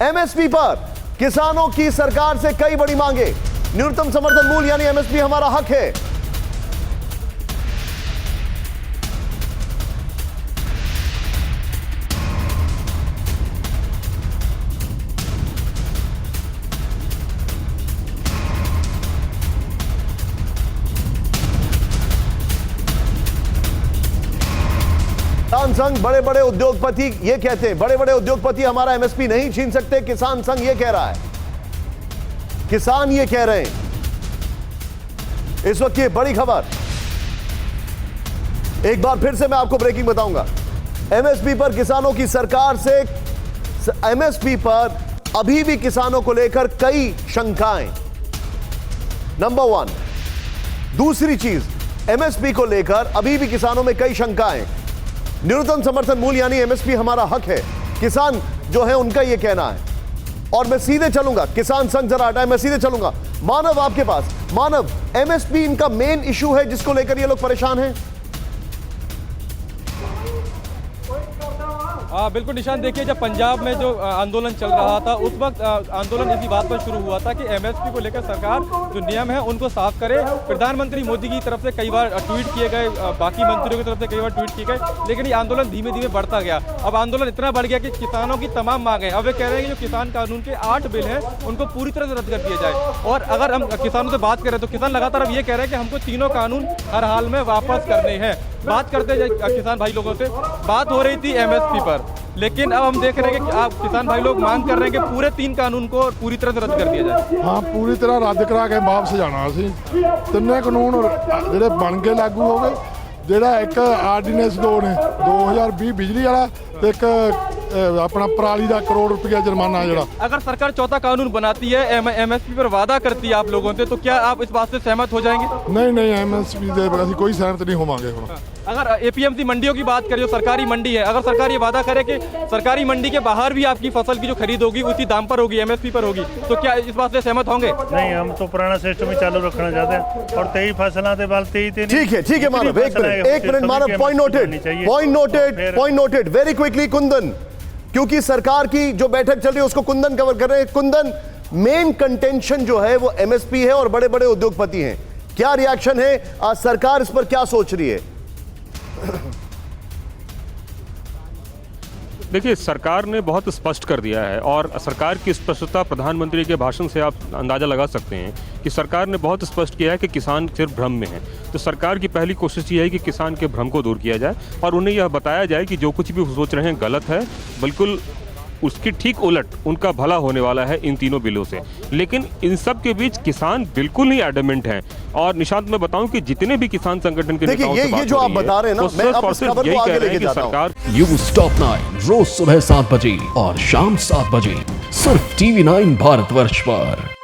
MSP पर किसानों की सरकार से कई बड़ी मांगे। न्यूनतम समर्थन मूल्य यानी एमएसपी हमारा हक है। किसान संघ, बड़े बड़े उद्योगपति ये कहते हैं, बड़े बड़े उद्योगपति हमारा एमएसपी नहीं छीन सकते। किसान संघ ये कह रहा है, किसान ये कह रहे हैं। इस वक्त ये बड़ी खबर, एक बार फिर से मैं आपको ब्रेकिंग बताऊंगा। एमएसपी पर किसानों की सरकार से, एमएसपी पर अभी भी किसानों को लेकर कई शंकाएं, नंबर वन। दूसरी चीज, एमएसपी को लेकर अभी भी किसानों में कई शंकाएं। न्यूनतम समर्थन मूल्य यानी एमएसपी हमारा हक है, किसान जो है उनका यह कहना है। और मैं सीधे चलूंगा, किसान संघ जरा हटाए, मैं सीधे चलूंगा मानव आपके पास। मानव, एमएसपी इनका मेन इशू है जिसको लेकर ये लोग परेशान हैं। बिल्कुल निशान, देखिए जब पंजाब में जो आंदोलन चल रहा था उस वक्त आंदोलन इसी बात पर शुरू हुआ था कि एमएसपी को लेकर सरकार जो नियम है उनको साफ करे। प्रधानमंत्री मोदी की तरफ से कई बार ट्वीट किए गए, बाकी मंत्रियों की तरफ से कई बार ट्वीट किए गए, लेकिन ये आंदोलन धीमे धीमे बढ़ता गया। अब आंदोलन इतना बढ़ गया कि किसानों की तमाम मांगे, अब वे कह रहे हैं कि जो किसान कानून के 8 बिल हैं उनको पूरी तरह से रद्द कर दिया जाए। और अगर हम किसानों से बात करें तो किसान लगातार अब ये कह रहे हैं कि हमको तीनों कानून हर हाल में वापस करने हैं। बात करते किसान भाई लोगों से, बात हो रही थी एमएसपी पर, लेकिन अब हम देख रहे हैं कि आप किसान भाई लोग मांग कर रहे हैं कि पूरे 3 कानून को पूरी तरह से रद्द कर दिया जाए। हाँ, पूरी तरह रद्द करा के वापस जाना। ਅਸੀਂ ਤਿੰਨੇ ਕਾਨੂੰਨ ਜਿਹੜੇ ਬਣ ਕੇ ਲਾਗੂ ਹੋ ਗਏ। ਜਿਹੜਾ ਇੱਕ ਆਰਡੀਨੈਂਸ 2 ਨੇ 2020 ਬਿਜਲੀ ਵਾਲਾ ਤੇ ਇੱਕ अपना पराली का करोड़ रुपया जुर्माना जरा। अगर सरकार चौथा कानून बनाती है, एमएसपी पर वादा करती है आप लोगों से, तो क्या आप इस बात से सहमत हो जाएंगे? नहीं नहीं, एमएसपी से कोई सहमत नहीं होवांगे। अगर एपीएमसी मंडियों की बात करें, जो सरकारी मंडी है, अगर सरकार ये वादा करे कि सरकारी मंडी के बाहर भी आपकी फसल की जो खरीद होगी उसी दाम पर होगी, एमएसपी पर होगी, तो क्या इस बात से सहमत होंगे? नहीं, हम तो पुराना सिस्टम ही चालू रखना चाहते हैं और 23 फसलों के बाल 23। ठीक है मानव, एक minute Manav, point noted very quickly. Kundan, क्योंकि सरकार की जो बैठक चल रही है उसको कुंदन कवर कर रहे हैं। कुंदन, मेन कंटेंशन जो है वो एमएसपी है और बड़े बड़े उद्योगपति हैं। क्या रिएक्शन है, सरकार इस पर क्या सोच रही है? देखिए, सरकार ने बहुत स्पष्ट कर दिया है और सरकार की स्पष्टता प्रधानमंत्री के भाषण से आप अंदाज़ा लगा सकते हैं कि सरकार ने बहुत स्पष्ट किया है कि किसान सिर्फ भ्रम में है। तो सरकार की पहली कोशिश ये है कि किसान के भ्रम को दूर किया जाए और उन्हें यह बताया जाए कि जो कुछ भी वो सोच रहे हैं गलत है, बिल्कुल उसकी ठीक उलट उनका भला होने वाला है इन तीनों बिलों से। लेकिन इन सब के बीच किसान बिल्कुल ही एडमेंट हैं। और निशांत, मैं बताऊं कि जितने भी किसान संगठन के नेताओं से बात जो आप बता रहे हैं ना, मैं अब इस खबर को आगे लेके जाता हूं। सरकार न्यूज़ टॉप 9 रोज सुबह 7 बजे और शाम 7 बजे सिर्फ TV9 भारतवर्ष पर।